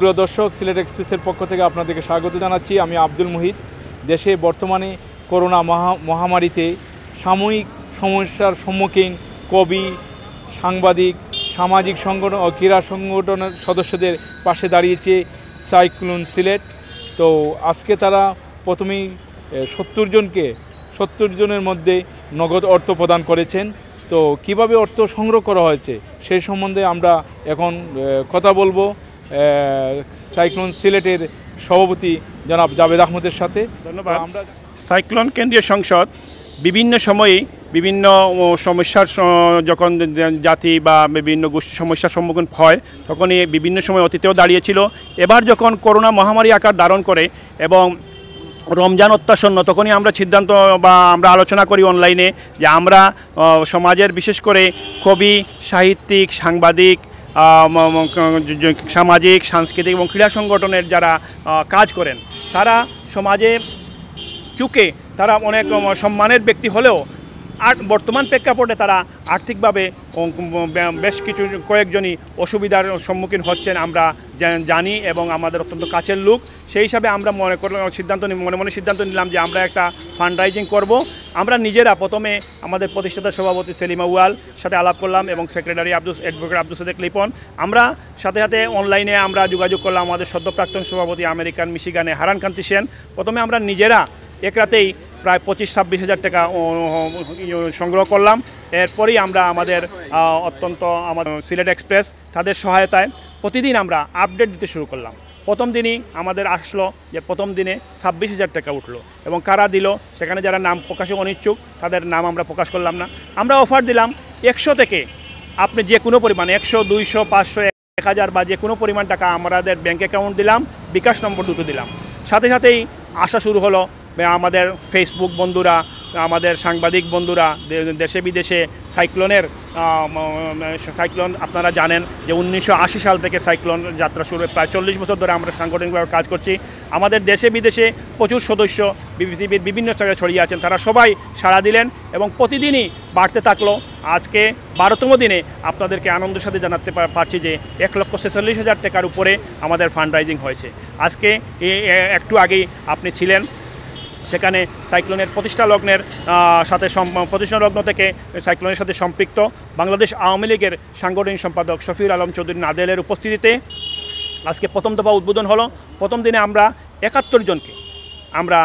সুপ্রিয় দর্শক, সিলেট এক্সপ্রেসের পক্ষ থেকে আপনাদেরকে স্বাগত জানাচ্ছি। আমি আব্দুল মুহিত। দেশে বর্তমানে করোনা মহামারীতে সাময়িক সমস্যার সম্মুখীন কবি, সাংবাদিক, সামাজিক সংগঠন ও ক্রীড়া সংগঠনের সদস্যদের পাশে দাঁড়িয়েছে সাইক্লোন সিলেট। তো আজকে তারা প্রথমেই 70 জনের মধ্যে নগদ অর্থ প্রদান করেছেন। তো কিভাবে অর্থ সংগ্রহ করা হয়েছে সেই সম্বন্ধে আমরা এখন কথা বলবো সাইক্লোন সিলেটের সভাপতি জনাব জাভেদ আহমদের সাথে। ধন্যবাদ। আমরা সাইক্লোন কেন্দ্রীয় সংসদ বিভিন্ন সময়ে বিভিন্ন সমস্যার যখন জাতি বা বিভিন্ন গোষ্ঠী সমস্যার সম্মুখীন হয় তখনই বিভিন্ন সময় অতীতেও দাঁড়িয়েছিল। এবার যখন করোনা মহামারী আকার ধারণ করে এবং রমজান অত্যাসন্ন, তখনই আমরা সিদ্ধান্ত বা আমরা আলোচনা করি অনলাইনে যে আমরা সমাজের বিশেষ করে কবি, সাহিত্যিক, সাংবাদিক, সামাজিক, সাংস্কৃতিক এবং ক্রীড়া সংগঠনের যারা কাজ করেন তারা সমাজে চুকে তারা অনেক সম্মানের ব্যক্তি হলেও আর বর্তমান প্রেক্ষাপটে তারা আর্থিকভাবে বেশ কিছু কয়েকজনই অসুবিধার সম্মুখীন হচ্ছেন আমরা জানি এবং আমাদের অত্যন্ত কাছের লোক। সেই হিসাবে আমরা মনে সিদ্ধান্ত নিলাম যে আমরা একটা ফান্ড রাইজিং করব। আমরা নিজেরা প্রথমে আমাদের প্রতিষ্ঠাতা সভাপতি সেলিমা ওয়াল সাথে আলাপ করলাম এবং সেক্রেটারি অ্যাডভোকেট আব্দুল সাদেক লিপন। আমরা সাথে সাথে অনলাইনে আমরা যোগাযোগ করলাম আমাদের সদ্য প্রাক্তন সভাপতি আমেরিকান মিশিগানে হারান কান্তি সেন। প্রথমে আমরা নিজেরা এক রাতেই প্রায় 25-26 হাজার টাকা সংগ্রহ করলাম। এরপরেই আমরা আমাদের আমাদের সিলেট এক্সপ্রেস তাদের সহায়তায় প্রতিদিন আমরা আপডেট দিতে শুরু করলাম। প্রথম দিনই আমাদের আসলো যে প্রথম দিনে 26 হাজার টাকা উঠলো এবং কারা দিল সেখানে যারা নাম প্রকাশে অনিচ্ছুক তাদের নাম আমরা প্রকাশ করলাম না। আমরা অফার দিলাম 100 থেকে আপনি যে কোনো পরিমাণ 100, 200, 500, 1000 বা যে কোনো পরিমাণ টাকা আমাদের ব্যাঙ্ক অ্যাকাউন্ট দিলাম, বিকাশ নম্বর দুটো দিলাম। সাথে সাথেই আসা শুরু হলো আমাদের ফেসবুক বন্ধুরা, আমাদের সাংবাদিক বন্ধুরা, দেশে বিদেশে সাইক্লোন আপনারা জানেন যে 1980 সাল থেকে সাইক্লোন যাত্রা শুরু, প্রায় 40 বছর ধরে আমরা সাংগঠনিকভাবে কাজ করছি। আমাদের দেশে বিদেশে প্রচুর সদস্য পৃথিবীর বিভিন্ন জায়গায় ছড়িয়ে আছেন, তারা সবাই সাড়া দিলেন এবং প্রতিদিনই বাড়তে থাকলো। আজকে 12তম দিনে আপনাদেরকে আনন্দের সাথে জানাতে পারছি যে 1,46,000 টাকার উপরে আমাদের ফান্ড রাইজিং হয়েছে। আজকে একটু আগেই আপনি ছিলেন সেখানে সাইক্লোনের প্রতিষ্ঠা লগ্ন থেকে সাইক্লোনের সাথে সম্পৃক্ত বাংলাদেশ আওয়ামী লীগের সাংগঠনিক সম্পাদক শফিউল আলম চৌধুরী নাদেলের উপস্থিতিতে আজকে প্রথম দফা উদ্বোধন হলো। প্রথম দিনে আমরা 71 জনকে, আমরা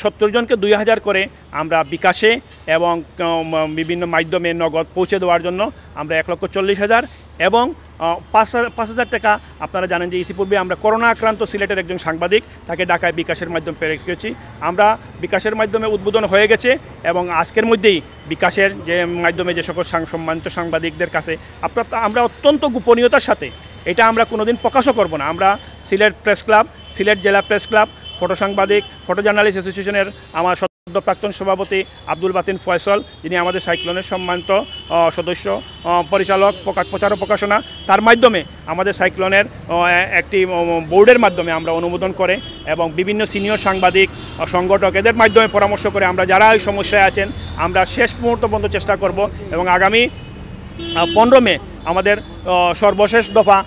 70 জনকে 2000 করে আমরা বিকাশে এবং বিভিন্ন মাধ্যমে নগদ পৌঁছে দেওয়ার জন্য আমরা 1,40,000 এবং 5,000 টাকা। আপনারা জানেন যে ইতিপূর্বে আমরা করোনা আক্রান্ত সিলেটের একজন সাংবাদিক, তাকে ঢাকায় বিকাশের মাধ্যমে পেয়েছি। আমরা বিকাশের মাধ্যমে উদ্বোধন হয়ে গেছে এবং আজকের মধ্যেই বিকাশের যে মাধ্যমে যে সকল সম্মানিত সাংবাদিকদের কাছে আমরা অত্যন্ত গোপনীয়তার সাথে এটা আমরা কোনোদিন প্রকাশও করব না। আমরা সিলেট প্রেস ক্লাব, সিলেট জেলা প্রেস ক্লাব, ফটো সাংবাদিক, ফটো জার্নালিস্ট অ্যাসোসিয়েশনের আমার সদ্য প্রাক্তন সভাপতি আব্দুল বাতিন ফয়সল, যিনি আমাদের সাইক্লোনের সম্মানিত সদস্য, পরিচালক, প্রচার ও প্রকাশনা, তার মাধ্যমে আমাদের সাইক্লোনের একটি বোর্ডের মাধ্যমে আমরা অনুমোদন করে এবং বিভিন্ন সিনিয়র সাংবাদিক, সংগঠক এদের মাধ্যমে পরামর্শ করে আমরা যারা এই সমস্যায় আছেন আমরা শেষ মুহূর্ত পর্যন্ত চেষ্টা করব এবং আগামী 15 মে আমাদের সর্বশেষ দফা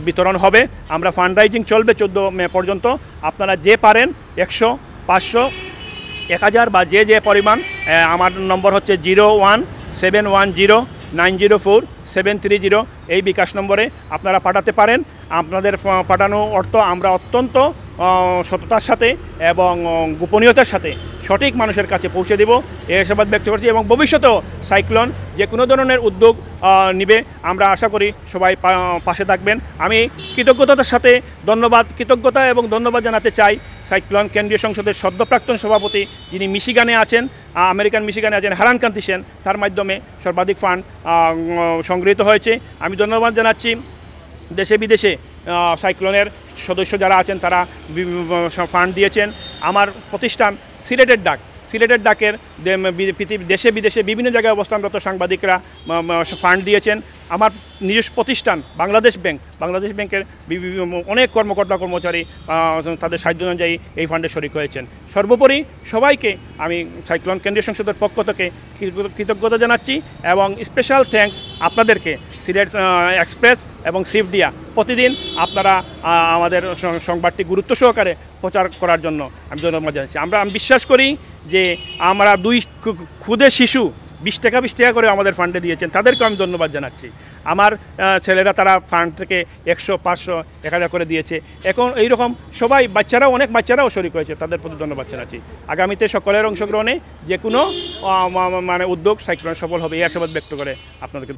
বিতরণ হবে। আমরা ফান্ড রাইজিং চলবে 14 মে পর্যন্ত। আপনারা যে পারেন 100, 500, 1000 বা যে পরিমাণ, আমার নম্বর হচ্ছে 01710904-730 এই বিকাশ নম্বরে আপনারা পাঠাতে পারেন। আপনাদের পাঠানো অর্থ আমরা অত্যন্ত সততার সাথে এবং গোপনীয়তার সাথে সঠিক মানুষের কাছে পৌঁছে দেব এই আশাবাদ ব্যক্ত করছি এবং ভবিষ্যতেও সাইক্লোন যে কোনো ধরনের উদ্যোগ নিবে আমরা আশা করি সবাই পাশে থাকবেন। আমি কৃতজ্ঞতা এবং ধন্যবাদ জানাতে চাই সাইক্লোন কেন্দ্রীয় সংসদের সদ্য প্রাক্তন সভাপতি, যিনি মিশিগানে আছেন, আমেরিকান মিশিগানে আছেন, হারান কান্তি সেন, তার মাধ্যমে সর্বাধিক ফান্ড সংগৃহীত হয়েছে। আমি ধন্যবাদ জানাচ্ছি দেশে বিদেশে সাইক্লোনের সদস্য যারা আছেন, তারা ফান্ড দিয়েছেন। আমার প্রতিষ্ঠান সিলেটের ডাকের দেশে বিদেশে বিভিন্ন জায়গায় অবস্থানরত সাংবাদিকরা ফান্ড দিয়েছেন। আমার নিজস্ব প্রতিষ্ঠান বাংলাদেশ ব্যাংকের অনেক কর্মচারী তাদের সাহায্য অনুযায়ী এই ফান্ডে শরিক হয়েছেন। সর্বোপরি সবাইকে আমি সাইক্লোন কেন্দ্রীয় সংসদের পক্ষ থেকে কৃতজ্ঞতা জানাচ্ছি এবং স্পেশাল থ্যাঙ্কস আপনাদেরকে সিলেট এক্সপ্রেস এবং সিফডিয়া প্রতিদিন আপনারা আমাদের সংবাদটি গুরুত্ব সহকারে প্রচার করার জন্য আমি ধন্যবাদ জানাচ্ছি। আমি বিশ্বাস করি যে আমরা দুই ক্ষুদে শিশু 20 টাকা করে আমাদের ফান্ডে দিয়েছেন, তাদেরকেও আমি ধন্যবাদ জানাচ্ছি। আমার ছেলেরা তারা ফান্ড থেকে 100, 500, 1000 করে দিয়েছে। এখন এইরকম সবাই অনেক বাচ্চারাও শরিক হয়েছে, তাদের প্রতি ধন্যবাদ জানাচ্ছি। আগামীতে সকলের অংশগ্রহণে যে কোনো মানে উদ্যোগ সাইক্লোন সফল হবে এই আশাবাদ ব্যক্ত করে আপনাদেরকে